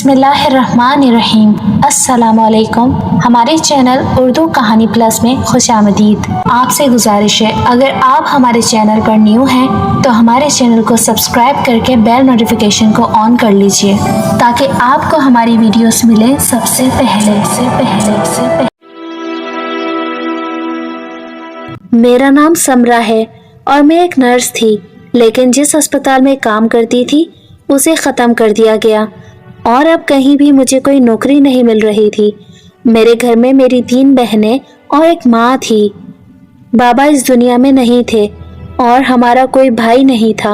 बिस्मिल्लाहिर्रहमानिर्रहीम। अस्सलाम वालेकुम। हमारे चैनल उर्दू कहानी प्लस में खुशामदीद। आपसे गुजारिश है, अगर आप हमारे चैनल पर न्यू हैं तो हमारे चैनल को सब्सक्राइब करके बेल नोटिफिकेशन को ऑन कर लीजिए ताकि आपको हमारी वीडियोस मिले सबसे पहले। मेरा नाम समरा है और मैं एक नर्स थी, लेकिन जिस अस्पताल में काम करती थी उसे ख़त्म कर दिया गया और अब कहीं भी मुझे कोई नौकरी नहीं मिल रही थी। मेरे घर में मेरी 3 बहनें और एक माँ थी। बाबा इस दुनिया में नहीं थे और हमारा कोई भाई नहीं था।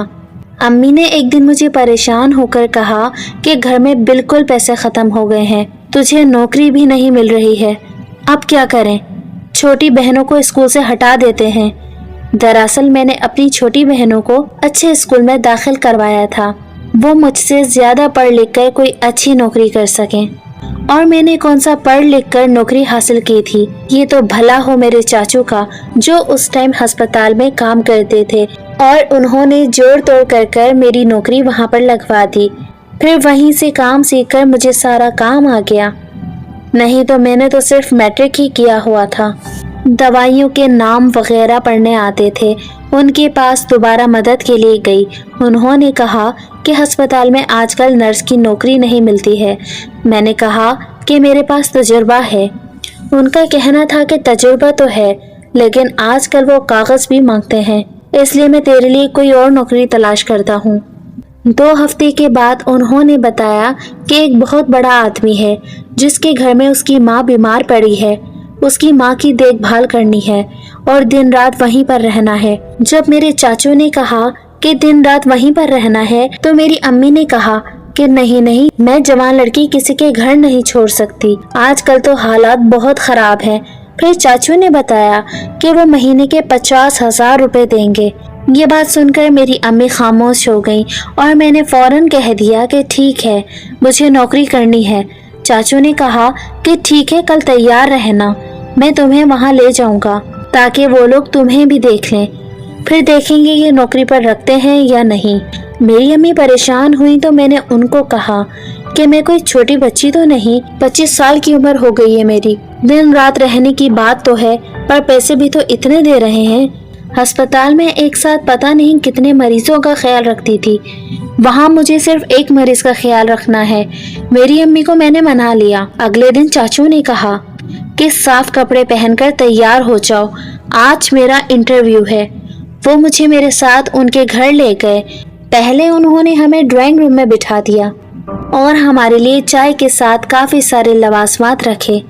अम्मी ने एक दिन मुझे परेशान होकर कहा कि घर में बिल्कुल पैसे ख़त्म हो गए हैं, तुझे नौकरी भी नहीं मिल रही है, अब क्या करें? छोटी बहनों को स्कूल से हटा देते हैं। दरअसल मैंने अपनी छोटी बहनों को अच्छे स्कूल में दाखिल करवाया था, वो मुझसे ज़्यादा पढ़ लिख कर कोई अच्छी नौकरी कर सकें। और मैंने कौन सा पढ़ लिख कर नौकरी हासिल की थी। ये तो भला हो मेरे चाचू का, जो उस टाइम अस्पताल में काम करते थे और उन्होंने जोड़ तोड़ कर मेरी नौकरी वहाँ पर लगवा दी। फिर वहीं से काम सीखकर मुझे सारा काम आ गया, नहीं तो मैंने तो सिर्फ मैट्रिक ही किया हुआ था। दवाइयों के नाम वगैरह पढ़ने आते थे। उनके पास दोबारा मदद के लिए गई। उन्होंने कहा कि अस्पताल में आजकल नर्स की नौकरी नहीं मिलती है। मैंने कहा कि मेरे पास तजुर्बा है। उनका कहना था कि तजुर्बा तो है, लेकिन आजकल वो कागज़ भी मांगते हैं, इसलिए मैं तेरे लिए कोई और नौकरी तलाश करता हूँ। 2 हफ्ते के बाद उन्होंने बताया कि एक बहुत बड़ा आदमी है जिसके घर में उसकी माँ बीमार पड़ी है, उसकी माँ की देखभाल करनी है और दिन रात वहीं पर रहना है। जब मेरे चाचू ने कहा कि दिन रात वहीं पर रहना है तो मेरी अम्मी ने कहा कि नहीं, मैं जवान लड़की किसी के घर नहीं छोड़ सकती, आजकल तो हालात बहुत खराब हैं। फिर चाचू ने बताया कि वो महीने के 50,000 रुपए देंगे। ये बात सुनकर मेरी अम्मी खामोश हो गई और मैंने फौरन कह दिया कि ठीक है, मुझे नौकरी करनी है। चाचू ने कहा कि ठीक है, कल तैयार रहना, मैं तुम्हें वहाँ ले जाऊँगा ताकि वो लोग तुम्हें भी देख लें, फिर देखेंगे ये नौकरी पर रखते हैं या नहीं। मेरी अम्मी परेशान हुई तो मैंने उनको कहा कि मैं कोई छोटी बच्ची तो नहीं, 25 साल की उम्र हो गई है मेरी, दिन रात रहने की बात तो है, पर पैसे भी तो इतने दे रहे हैं। अस्पताल में एक साथ पता नहीं कितने मरीजों का ख्याल रखती थी, वहाँ मुझे सिर्फ एक मरीज का ख्याल रखना है। मेरी अम्मी को मैंने मना लिया। अगले दिन चाचू ने कहा कि साफ कपड़े पहनकर तैयार हो जाओ, आज मेरा इंटरव्यू है। वो मुझे मेरे साथ उनके घर ले गए। पहले उन्होंने हमें ड्राइंग रूम में बिठा दिया और हमारे लिए चाय के साथ काफी सारे लवाजमात रखे।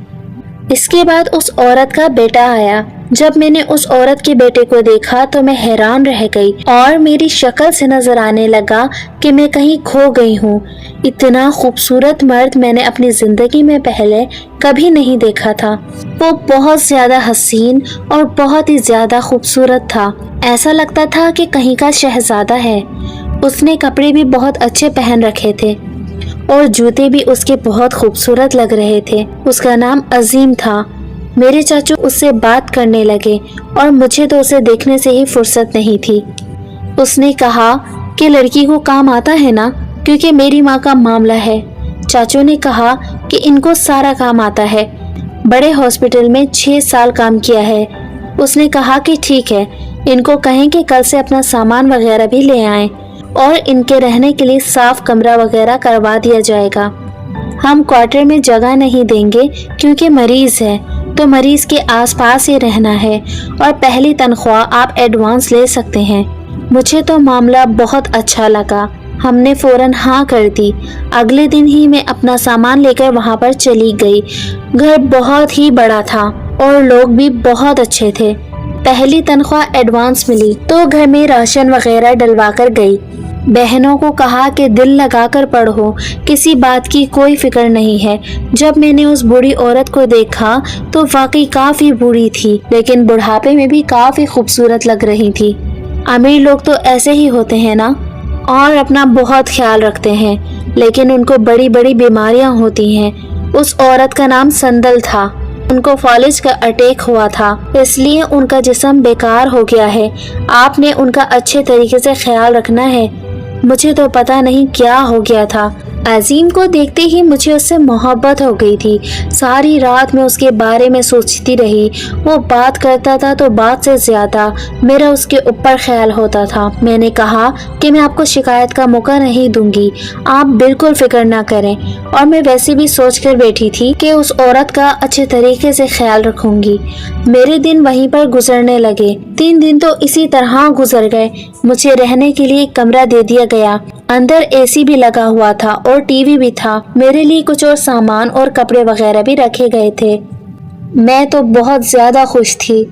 इसके बाद उस औरत का बेटा आया। जब मैंने उस औरत के बेटे को देखा तो मैं हैरान रह गई और मेरी शक्ल से नजर आने लगा कि मैं कहीं खो गई हूँ। इतना खूबसूरत मर्द मैंने अपनी जिंदगी में पहले कभी नहीं देखा था। वो बहुत ज्यादा हसीन और बहुत ही ज्यादा खूबसूरत था। ऐसा लगता था कि कहीं का शहजादा है। उसने कपड़े भी बहुत अच्छे पहन रखे थे और जूते भी उसके बहुत खूबसूरत लग रहे थे। उसका नाम अजीम था। मेरे चाचू उससे बात करने लगे और मुझे तो उसे देखने से ही फुर्सत नहीं थी। उसने कहा कि लड़की को काम आता है ना, क्योंकि मेरी माँ का मामला है। चाचू ने कहा कि इनको सारा काम आता है, बड़े हॉस्पिटल में 6 साल काम किया है। उसने कहा कि ठीक है, इनको कहें कि कल से अपना सामान वगैरह भी ले आएं और इनके रहने के लिए साफ कमरा वगैरह करवा दिया जाएगा। हम क्वार्टर में जगह नहीं देंगे क्योंकि मरीज है, तो मरीज के आसपास ही रहना है और पहली तनख्वाह आप एडवांस ले सकते हैं। मुझे तो मामला बहुत अच्छा लगा। हमने फौरन हाँ कर दी। अगले दिन ही मैं अपना सामान लेकर वहाँ पर चली गई। घर बहुत ही बड़ा था और लोग भी बहुत अच्छे थे। पहली तनख्वाह एडवांस मिली तो घर में राशन वगैरह डलवा कर गई। बहनों को कहा कि दिल लगाकर पढ़ो, किसी बात की कोई फिक्र नहीं है। जब मैंने उस बूढ़ी औरत को देखा तो वाकई काफी बूढ़ी थी, लेकिन बुढ़ापे में भी काफी खूबसूरत लग रही थी। अमीर लोग तो ऐसे ही होते हैं ना, और अपना बहुत ख्याल रखते हैं, लेकिन उनको बड़ी बड़ी बीमारियां होती हैं। उस औरत का नाम संदल था। उनको फॉलिज का अटैक हुआ था, इसलिए उनका जिस्म बेकार हो गया है। आपने उनका अच्छे तरीके से ख्याल रखना है। मुझे तो पता नहीं क्या हो गया था, عظیم کو دیکھتے ہی مجھے اس سے محبت ہو گئی تھی۔ ساری رات میں اس کے بارے میں سوچتی رہی۔ وہ بات کرتا تھا تو بات سے زیادہ میرا اس کے اوپر خیال ہوتا تھا۔ میں نے کہا کہ میں آپ کو شکایت کا موقع نہیں دوں گی، آپ بالکل فکر نہ کریں، اور میں ویسے بھی سوچ کر بیٹھی تھی کہ اس عورت کا اچھے طریقے سے خیال رکھوں گی۔ میرے دن وہیں پر گزرنے لگے۔ 3 دن تو اسی طرح گزر گئے۔ مجھے رہنے کے لیے ایک کمرہ دے دیا گیا۔ اندر اے سی بھی لگا ہوا تھا اور ٹی وی بھی تھا۔ میرے لیے کچھ اور سامان اور کپڑے وغیرہ بھی رکھے گئے تھے۔ میں تو بہت زیادہ خوش تھی۔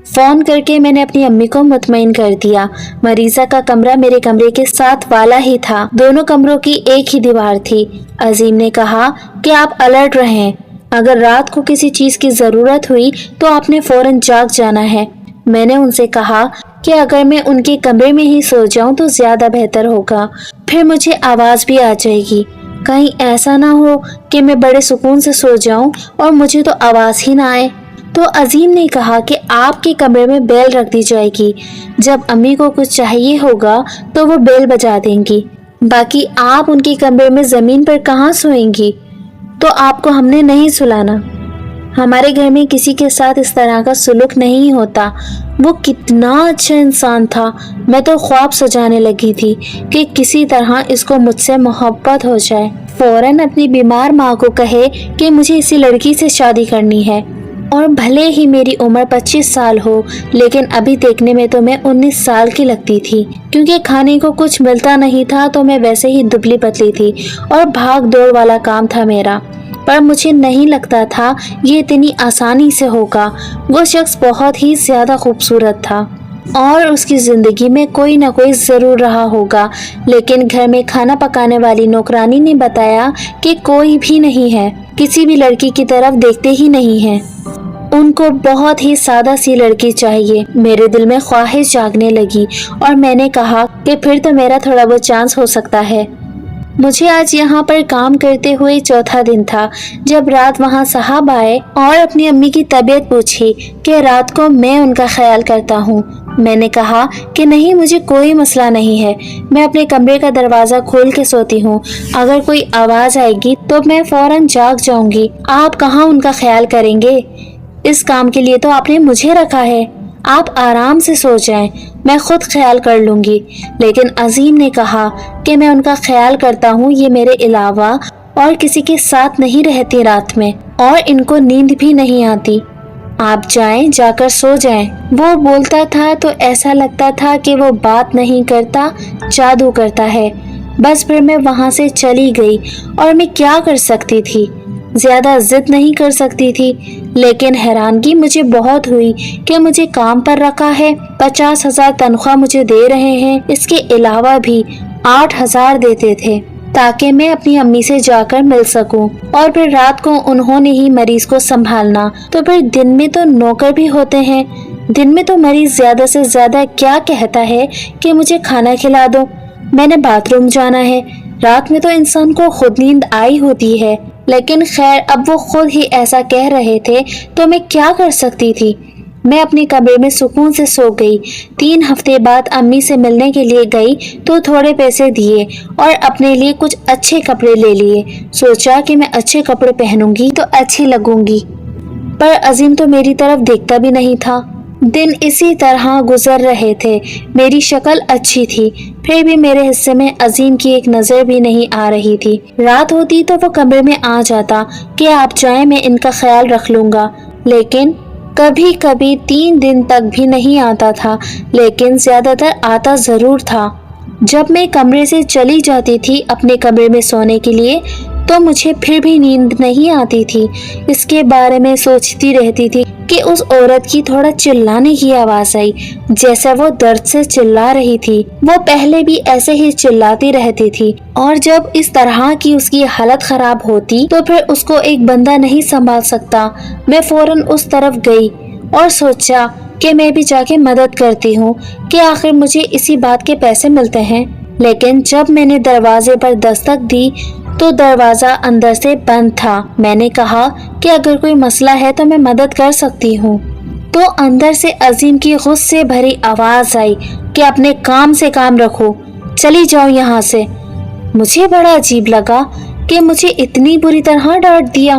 فون کر کے میں نے اپنی امی کو مطمئن کر دیا۔ مریضہ کا کمرہ میرے کمرے کے ساتھ والا ہی تھا۔ دونوں کمروں کی ایک ہی دیوار تھی۔ عظیم نے کہا کہ آپ الرٹ رہیں، اگر رات کو کسی چیز کی ضرورت ہوئی تو آپ نے فوراً جاگ جانا ہے۔ میں نے ان سے کہا کہ اگر میں ان کے کمرے میں ہی سو جاؤں تو زیادہ بہتر ہوگا، پھر مجھے آواز بھی آ جائے گی، کہیں ایسا نہ ہو کہ میں بڑے سکون سے سو جاؤں اور مجھے تو آواز ہی نہ آئے۔ تو عظیم نے کہا کہ آپ کے کمرے میں بیل رکھ دی جائے گی، جب امی کو کچھ چاہیے ہوگا تو وہ بیل بجا دیں گی، باقی آپ ان کے کمرے میں زمین پر کہاں سوئیں گی؟ تو آپ کو ہم نے نہیں سلانا۔ ہمارے گھر میں کسی کے ساتھ اس طرح کا سلوک نہیں ہوتا۔ وہ کتنا اچھا انسان تھا۔ میں تو خواب سجانے لگی تھی کہ کسی طرح اس کو مجھ سے محبت ہو جائے، فوراً اپنی بیمار ماں کو کہے کہ مجھے اسی لڑکی سے شادی کرنی ہے، اور بھلے ہی میری عمر 25 سال ہو، لیکن ابھی دیکھنے میں تو میں 19 سال کی لگتی تھی، کیونکہ کھانے کو کچھ ملتا نہیں تھا تو میں ویسے ہی دبلی پتلی تھی اور بھاگ دوڑ والا کام تھا میرا، پر مجھے نہیں لگتا تھا یہ اتنی آسانی سے ہوگا۔ وہ شخص بہت ہی زیادہ خوبصورت تھا اور اس کی زندگی میں کوئی نہ کوئی ضرور رہا ہوگا، لیکن گھر میں کھانا پکانے والی نوکرانی نے بتایا کہ کوئی بھی نہیں ہے، کسی بھی لڑکی کی طرف دیکھتے ہی نہیں ہے، ان کو بہت ہی سادہ سی لڑکی چاہیے۔ میرے دل میں خواہش جاگنے لگی اور میں نے کہا کہ پھر تو میرا تھوڑا بہت چانس ہو سکتا ہے۔ مجھے آج یہاں پر کام کرتے ہوئے 4تھا دن تھا جب رات وہاں صاحب آئے اور اپنی امی کی طبیعت پوچھی کہ رات کو میں ان کا خیال کرتا ہوں۔ میں نے کہا کہ نہیں، مجھے کوئی مسئلہ نہیں ہے، میں اپنے کمرے کا دروازہ کھول کے سوتی ہوں، اگر کوئی آواز آئے گی تو میں فوراً جاگ جاؤں گی، آپ کہاں ان کا خیال کریں گے؟ اس کام کے لیے تو آپ نے مجھے رکھا ہے، آپ آرام سے سو جائیں، میں خود خیال کر لوں گی۔ لیکن عظیم نے کہا کہ میں ان کا خیال کرتا ہوں، یہ میرے علاوہ اور کسی کے ساتھ نہیں رہتی رات میں، اور ان کو نیند بھی نہیں آتی، آپ جائیں، جا کر سو جائیں۔ وہ بولتا تھا تو ایسا لگتا تھا کہ وہ بات نہیں کرتا، جادو کرتا ہے۔ بس پھر میں وہاں سے چلی گئی، اور میں کیا کر سکتی تھی؟ زیادہ ضد نہیں کر سکتی تھی، لیکن حیرانگی مجھے بہت ہوئی کہ مجھے کام پر رکھا ہے، 50,000 تنخواہ مجھے دے رہے ہیں، اس کے علاوہ بھی 8,000 دیتے تھے تاکہ میں اپنی امی سے جا کر مل سکوں، اور پھر رات کو انہوں نے ہی مریض کو سنبھالنا، تو پھر دن میں تو نوکر بھی ہوتے ہیں، دن میں تو مریض زیادہ سے زیادہ کیا کہتا ہے کہ مجھے کھانا کھلا دو، میں نے باتھ روم جانا ہے، رات میں تو انسان کو خود نیند آئی ہوتی ہے، لیکن خیر اب وہ خود ہی ایسا کہہ رہے تھے تو میں کیا کر سکتی تھی؟ میں اپنے کمرے میں سکون سے سو گئی۔ 3 ہفتے بعد امی سے ملنے کے لیے گئی تو تھوڑے پیسے دیے اور اپنے لیے کچھ اچھے کپڑے لے لیے، سوچا کہ میں اچھے کپڑے پہنوں گی تو اچھی لگوں گی، پر عظیم تو میری طرف دیکھتا بھی نہیں تھا۔ دن اسی طرح گزر رہے تھے، میری شکل اچھی تھی، پھر بھی میرے حصے میں عظیم کی ایک نظر بھی نہیں آ رہی تھی۔ رات ہوتی تو وہ کمرے میں آ جاتا کہ آپ جائیں، میں ان کا خیال رکھ لوں گا، لیکن کبھی کبھی 3 دن تک بھی نہیں آتا تھا، لیکن زیادہ تر آتا ضرور تھا۔ جب میں کمرے سے چلی جاتی تھی اپنے کمرے میں سونے کے لیے تو مجھے پھر بھی نیند نہیں آتی تھی، اس کے بارے میں سوچتی رہتی تھی کہ اس عورت کی تھوڑا چلانے کی آواز آئی، جیسا وہ درد سے چلا رہی تھی، وہ پہلے بھی ایسے ہی چلاتی رہتی تھی، اور جب اس طرح کی اس کی حالت خراب ہوتی تو پھر اس کو ایک بندہ نہیں سنبھال سکتا۔ میں فوراً اس طرف گئی اور سوچا کہ میں بھی جا کے مدد کرتی ہوں کہ آخر مجھے اسی بات کے پیسے ملتے ہیں، لیکن جب میں نے دروازے پر دستک دی تو دروازہ اندر سے بند تھا۔ میں نے کہا کہ اگر کوئی مسئلہ ہے تو میں مدد کر سکتی ہوں، تو اندر سے عظیم کی غصے بھری آواز آئی کہ اپنے کام سے کام رکھو، چلی جاؤ یہاں سے۔ मुझे बड़ा अजीब लगा कि मुझे इतनी बुरी तरह डांट दिया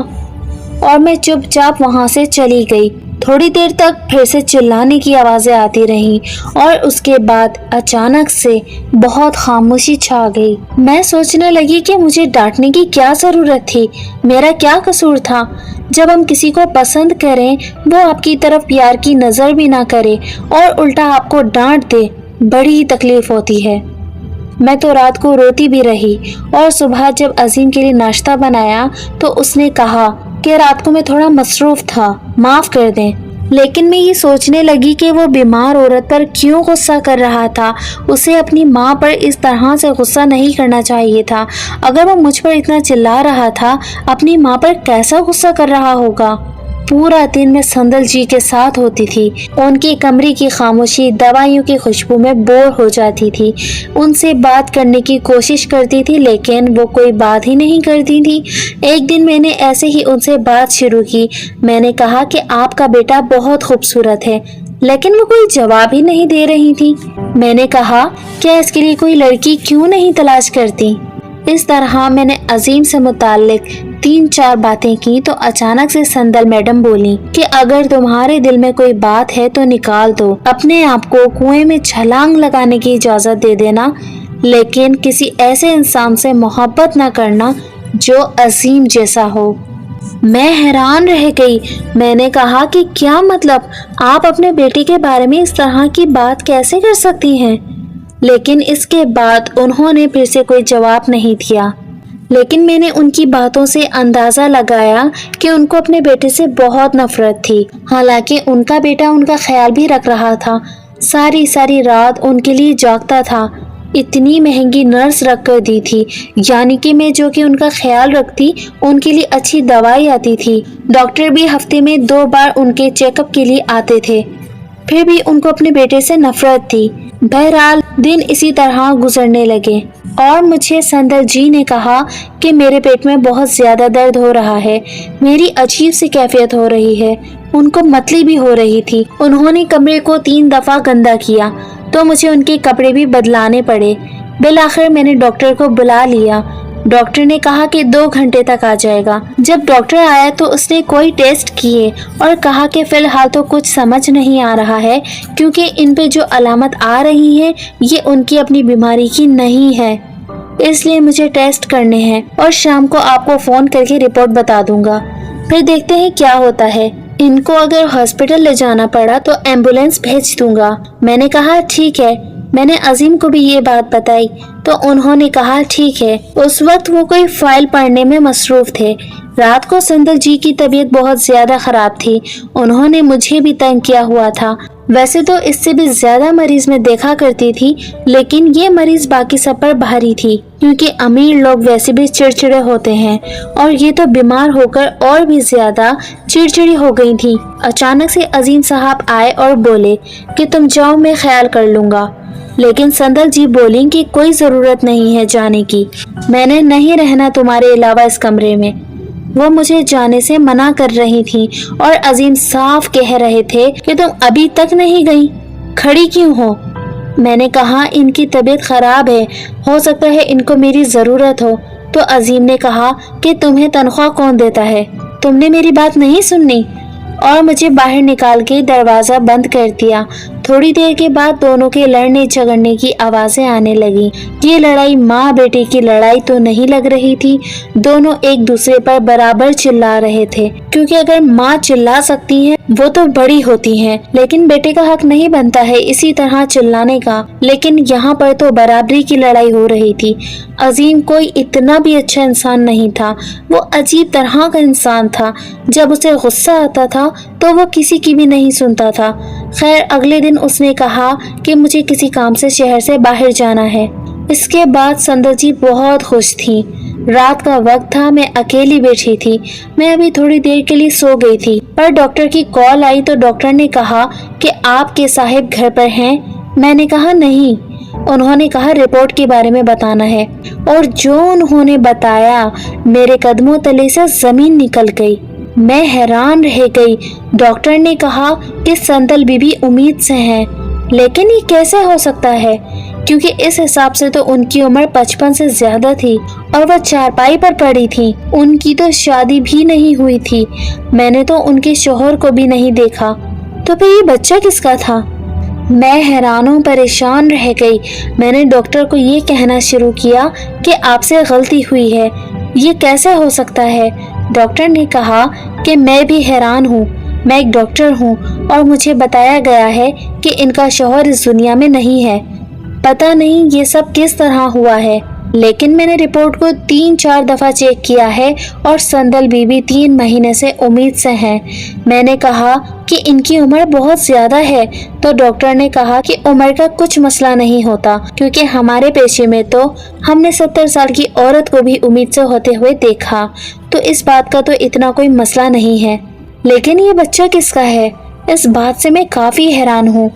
और मैं चुपचाप वहां से चली गई। थोड़ी देर तक फिर से चिल्लाने की आवाजें आती रहीं और उसके बाद अचानक से बहुत खामोशी छा गई। मैं सोचने लगी कि मुझे डांटने की क्या जरूरत थी, मेरा क्या कसूर था। जब हम किसी को पसंद करें वो आपकी तरफ प्यार की नजर भी ना करे और उल्टा आपको डांट दे, बड़ी तकलीफ होती है। मैं तो रात को रोती भी रही और सुबह जब अजीम के लिए नाश्ता बनाया तो उसने कहा कि रात को मैं थोड़ा मसरूफ था, माफ कर दें। लेकिन मैं ये सोचने लगी कि वो बीमार औरत पर क्यों गुस्सा कर रहा था। उसे अपनी माँ पर इस तरह से गुस्सा नहीं करना चाहिए था। अगर वो मुझ पर इतना चिल्ला रहा था, अपनी माँ पर कैसा गुस्सा कर रहा होगा। पूरा दिन मैं संदल जी के साथ होती थी। उनकी कमरे की खामोशी दवाइयों की खुशबू में बोर हो जाती थी। उनसे बात करने की कोशिश करती थी लेकिन वो कोई बात ही नहीं करती थी। एक दिन मैंने ऐसे ही उनसे बात शुरू की। मैंने कहा कि आपका बेटा बहुत खूबसूरत है, लेकिन वो कोई जवाब ही नहीं दे रही थी। मैंने कहा क्या इसके लिए कोई लड़की क्यों नहीं तलाश करती। इस तरह मैंने अजीम से मुताल्लिक 3-4 बातें की तो अचानक से संदल मैडम बोली कि अगर तुम्हारे दिल में कोई बात है तो निकाल दो, अपने आप को कुएं में छलांग लगाने की इजाजत दे देना, लेकिन किसी ऐसे इंसान से मोहब्बत न करना जो अजीम जैसा हो। मैं हैरान रह गई। मैंने कहा कि क्या मतलब, आप अपने बेटे के बारे में इस तरह की बात कैसे कर सकती हैं। लेकिन इसके बाद उन्होंने फिर से कोई जवाब नहीं दिया। लेकिन मैंने उनकी बातों से अंदाजा लगाया कि उनको अपने बेटे से बहुत नफरत थी। हालांकि उनका बेटा उनका ख्याल भी रख रहा था, सारी सारी रात उनके लिए जागता था। इतनी महंगी नर्स रख कर दी थी, यानी कि मैं जो कि उनका ख्याल रखती, उनके लिए अच्छी दवाई आती थी। डॉक्टर भी हफ्ते में 2 बार उनके चेकअप के लिए आते थे। फिर भी उनको अपने बेटे से नफरत थी। बहरहाल दिन इसी तरह गुजरने लगे और मुझे संदल जी ने कहा कि मेरे पेट में बहुत ज्यादा दर्द हो रहा है, मेरी अजीब सी कैफियत हो रही है। उनको मतली भी हो रही थी। उन्होंने कमरे को 3 दफा गंदा किया तो मुझे उनके कपड़े भी बदलाने पड़े। बिलाखिर मैंने डॉक्टर को बुला लिया। डॉक्टर ने कहा कि 2 घंटे तक आ जाएगा। जब डॉक्टर आया तो उसने कोई टेस्ट किए और कहा कि फिलहाल तो कुछ समझ नहीं आ रहा है, क्योंकि इन पे जो अलामत आ रही है ये उनकी अपनी बीमारी की नहीं है, इसलिए मुझे टेस्ट करने हैं और शाम को आपको फोन करके रिपोर्ट बता दूंगा। फिर देखते हैं क्या होता है। इनको अगर हॉस्पिटल ले जाना पड़ा तो एम्बुलेंस भेज दूंगा। मैंने कहा ठीक है। मैंने अजीम को भी ये बात बताई तो उन्होंने कहा ठीक है। उस वक्त वो कोई फाइल पढ़ने में मसरूफ थे। रात को संदल जी की तबीयत बहुत ज्यादा खराब थी। उन्होंने मुझे भी तंग किया हुआ था। वैसे तो इससे भी ज्यादा मरीज में देखा करती थी, लेकिन ये मरीज बाकी सब पर भारी थी, क्योंकि अमीर लोग वैसे भी चिड़चिड़े होते हैं और ये तो बीमार होकर और भी ज्यादा चिड़चिड़ी हो गई थी। अचानक से अजीम साहब आए और बोले कि तुम जाओ, मैं ख्याल कर लूंगा। लेकिन संदल जी बोली कि कोई जरूरत नहीं है जाने की, मैंने नहीं रहना तुम्हारे अलावा इस कमरे में। वो मुझे जाने से मना कर रही थी और अजीम साफ कह रहे थे कि तुम अभी तक नहीं गई, खड़ी क्यों हो। मैंने कहा इनकी तबीयत खराब है, हो सकता है इनको मेरी जरूरत हो। तो अजीम ने कहा कि तुम्हें तनख्वाह कौन देता है, तुमने मेरी बात नहीं सुननी, और मुझे बाहर निकाल के दरवाजा बंद कर दिया। थोड़ी देर के बाद दोनों के लड़ने झगड़ने की आवाजें आने लगी। ये लड़ाई माँ बेटे की लड़ाई तो नहीं लग रही थी, दोनों एक दूसरे पर बराबर चिल्ला रहे थे, क्योंकि अगर माँ चिल्ला सकती है वो तो बड़ी होती हैं, लेकिन बेटे का हक नहीं बनता है इसी तरह चिल्लाने का। लेकिन यहाँ पर तो बराबरी की लड़ाई हो रही थी। अजीम कोई इतना भी अच्छा इंसान नहीं था, वो अजीब तरह का इंसान था। जब उसे गुस्सा आता था तो वो किसी की भी नहीं सुनता था। खैर अगले दिन उसने कहा कि मुझे किसी काम से शहर से बाहर जाना है। इसके बाद संदल जी बहुत खुश थी। रात का वक्त था, मैं अकेली बैठी थी। मैं अभी थोड़ी देर के लिए सो गई थी, पर डॉक्टर की कॉल आई तो डॉक्टर ने कहा कि आपके साहिब घर पर हैं। मैंने कहा नहीं। उन्होंने कहा रिपोर्ट के बारे में बताना है, और जो उन्होंने बताया मेरे कदमों तले से जमीन निकल गई। मैं हैरान रह गई। डॉक्टर ने कहा कि संदल बीबी उम्मीद से हैं, लेकिन ये कैसे हो सकता है। क्योंकि इस हिसाब से तो उनकी उम्र 55 से ज्यादा थी और वह चारपाई पर पड़ी थी। उनकी तो शादी भी नहीं हुई थी। मैंने तो उनके शौहर को भी नहीं देखा। तो फिर ये बच्चा किसका था? मैं हैरान परेशान रह गई। मैंने डॉक्टर को ये कहना शुरू किया कि आपसे गलती हुई है, ये कैसे हो सकता है? डॉक्टर ने कहा कि मैं भी हैरान हूँ। मैं एक डॉक्टर हूँ और मुझे बताया गया है कि इनका शौहर इस दुनिया में नहीं है। पता नहीं ये सब किस तरह हुआ है, लेकिन मैंने रिपोर्ट को 3-4 दफा चेक किया है और संदल बीबी 3 महीने से उम्मीद से हैं। मैंने कहा कि इनकी उम्र बहुत ज्यादा है, तो डॉक्टर ने कहा कि उम्र का कुछ मसला नहीं होता, क्योंकि हमारे पेशे में तो हमने 70 साल की औरत को भी उम्मीद से होते हुए देखा, तो इस बात का तो इतना कोई मसला नहीं है। लेकिन ये बच्चा किसका है, इस बात से मैं काफी हैरान हूँ।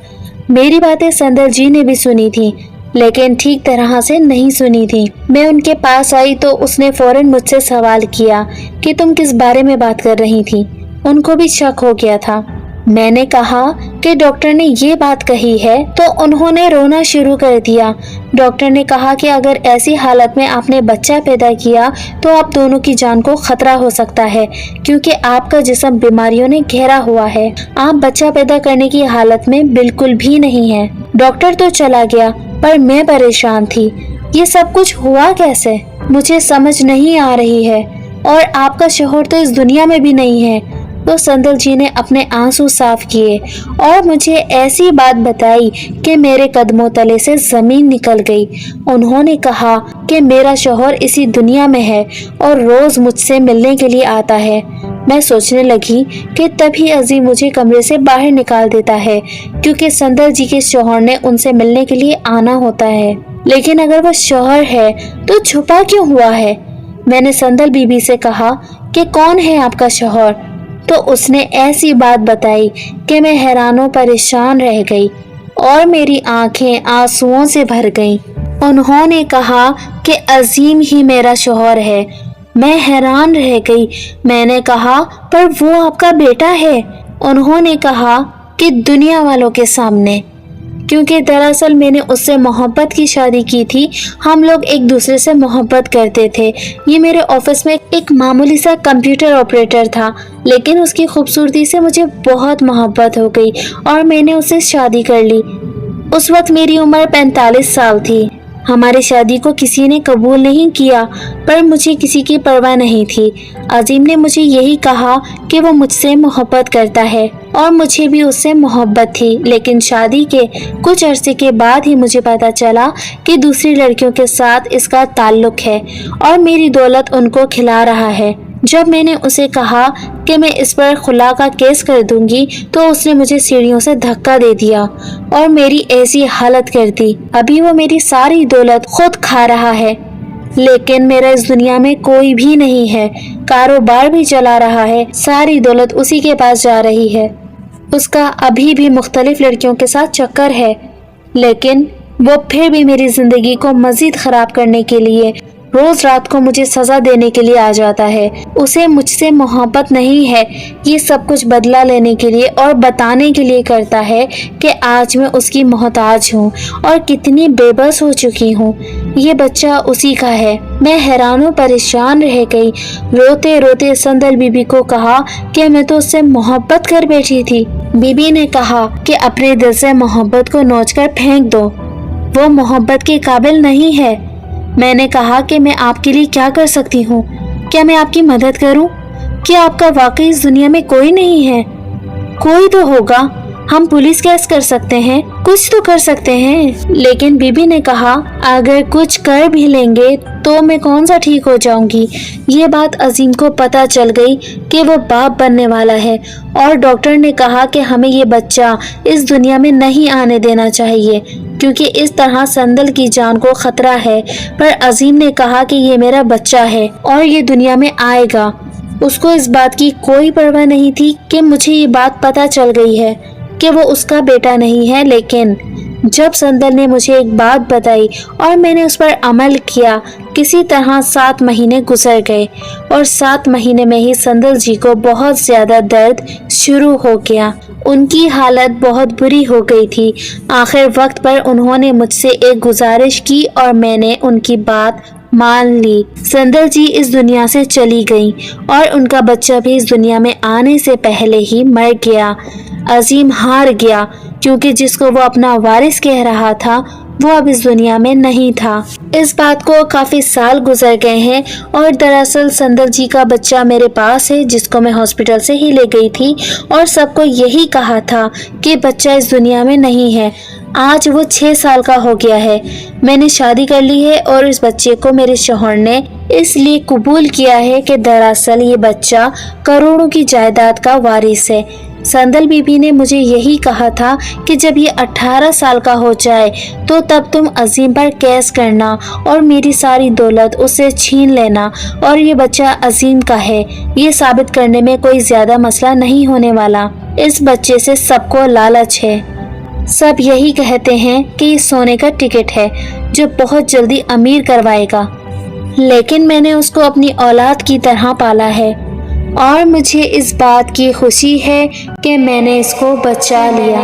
मेरी बातें संदल जी ने भी सुनी थी, लेकिन ठीक तरह से नहीं सुनी थी। मैं उनके पास आई तो उसने फौरन मुझसे सवाल किया कि तुम किस बारे में बात कर रही थी। उनको भी शक हो गया था। मैंने कहा कि डॉक्टर ने ये बात कही है, तो उन्होंने रोना शुरू कर दिया। डॉक्टर ने कहा कि अगर ऐसी हालत में आपने बच्चा पैदा किया तो आप दोनों की जान को खतरा हो सकता है, क्योंकि आपका जिस्म बीमारियों ने घेरा हुआ है। आप बच्चा पैदा करने की हालत में बिल्कुल भी नहीं है। डॉक्टर तो चला गया, पर मैं परेशान थी। ये सब कुछ हुआ कैसे, मुझे समझ नहीं आ रही है। और आपका शौहर तो इस दुनिया में भी नहीं है। तो संदल जी ने अपने आंसू साफ किए और मुझे ऐसी बात बताई कि मेरे कदमों तले से जमीन निकल गई। उन्होंने कहा कि मेरा शौहर इसी दुनिया में है और रोज मुझसे मिलने के लिए आता है। मैं सोचने लगी कि तभी अजीम मुझे कमरे से बाहर निकाल देता है, क्योंकि संदल जी के शौहर ने उनसे मिलने के लिए आना होता है। लेकिन अगर वह शौहर है तो छुपा क्यों हुआ है? मैंने संदल बीबी से कहा कि कौन है आपका शौहर, तो उसने ऐसी बात बताई कि मैं हैरानों परेशान रह गई और मेरी आंखें आंसुओं से भर गईं। उन्होंने कहा कि अजीम ही मेरा शौहर है। मैं हैरान रह गई। मैंने कहा, पर वो आपका बेटा है? उन्होंने कहा कि दुनिया वालों के सामने, क्योंकि दरअसल मैंने उससे मोहब्बत की शादी की थी। हम लोग एक दूसरे से मोहब्बत करते थे। ये मेरे ऑफिस में एक मामूली सा कंप्यूटर ऑपरेटर था, लेकिन उसकी खूबसूरती से मुझे बहुत मोहब्बत हो गई और मैंने उससे शादी कर ली। उस वक्त मेरी उम्र 45 साल थी। हमारी शादी को किसी ने कबूल नहीं किया, पर मुझे किसी की परवाह नहीं थी। अजीम ने मुझे यही कहा कि वो मुझसे मोहब्बत करता है और मुझे भी उससे मोहब्बत थी। लेकिन शादी के कुछ अरसे के बाद ही मुझे पता चला कि दूसरी लड़कियों के साथ इसका ताल्लुक है और मेरी दौलत उनको खिला रहा है। जब मैंने उसे कहा कि मैं इस पर खुला का केस कर दूंगी, तो उसने मुझे सीढ़ियों से धक्का दे दिया और मेरी ऐसी हालत कर दी। अभी वो मेरी सारी दौलत खुद खा रहा है, लेकिन मेरा इस दुनिया में कोई भी नहीं है। कारोबार भी चला रहा है, सारी दौलत उसी के पास जा रही है। उसका अभी भी मुख्तलिफ लड़कियों के साथ चक्कर है, लेकिन वो फिर भी मेरी जिंदगी को मजीद खराब करने के लिए रोज रात को मुझे सजा देने के लिए आ जाता है। उसे मुझसे मोहब्बत नहीं है, ये सब कुछ बदला लेने के लिए और बताने के लिए करता है कि आज मैं उसकी मोहताज हूँ और कितनी बेबस हो चुकी हूँ। ये बच्चा उसी का है। मैं हैरानों परेशान रह गई। रोते रोते संदल बीबी को कहा कि मैं तो उससे मोहब्बत कर बैठी थी। बीबी ने कहा कि अपने दिल से मोहब्बत को नोच कर फेंक दो, वो मोहब्बत के काबिल नहीं है। मैंने कहा कि मैं आपके लिए क्या कर सकती हूँ? क्या मैं आपकी मदद करूँ? क्या आपका वाकई इस दुनिया में कोई नहीं है? कोई तो होगा। हम पुलिस केस कर सकते हैं, कुछ तो कर सकते हैं। लेकिन बीबी ने कहा, अगर कुछ कर भी लेंगे तो मैं कौन सा ठीक हो जाऊंगी। ये बात अजीम को पता चल गई कि वो बाप बनने वाला है और डॉक्टर ने कहा कि हमें ये बच्चा इस दुनिया में नहीं आने देना चाहिए, क्योंकि इस तरह संदल की जान को खतरा है। पर अजीम ने कहा कि ये मेरा बच्चा है और ये दुनिया में आएगा। उसको इस बात की कोई परवाह नहीं थी कि मुझे ये बात पता चल गई है कि वो उसका बेटा नहीं है। लेकिन जब संदल ने मुझे एक बात बताई और मैंने उस पर अमल किया किसी तरह 7 महीने गुजर गए और 7 महीने में ही संदल जी को बहुत ज्यादा दर्द शुरू हो गया। उनकी हालत बहुत बुरी हो गई थी। आखिर वक्त पर उन्होंने मुझसे एक गुजारिश की और मैंने उनकी बात मान ली। संदल जी इस दुनिया से चली गई और उनका बच्चा भी इस दुनिया में आने से पहले ही मर गया। अजीम हार गया क्योंकि जिसको वो अपना वारिस कह रहा था वो अब इस दुनिया में नहीं था। इस बात को काफी साल गुजर गए हैं और दरअसल संदल जी का बच्चा मेरे पास है, जिसको मैं हॉस्पिटल से ही ले गई थी और सबको यही कहा था कि बच्चा इस दुनिया में नहीं है। आज वो 6 साल का हो गया है। मैंने शादी कर ली है और इस बच्चे को मेरे शौहर ने इसलिए कबूल किया है कि दरअसल ये बच्चा करोड़ों की जायदाद का वारिस है। संदल बीबी ने मुझे यही कहा था कि जब ये 18 साल का हो जाए तो तब तुम अजीम पर केस करना और मेरी सारी दौलत उससे छीन लेना और ये बच्चा अजीम का है। ये साबित करने में कोई ज्यादा मसला नहीं होने वाला। इस बच्चे से सबको लालच है। सब यही कहते हैं कि ये सोने का टिकट है जो बहुत जल्दी अमीर करवाएगा, लेकिन मैंने उसको अपनी औलाद की तरह पाला है और मुझे इस बात की खुशी है कि मैंने इसको बचा लिया।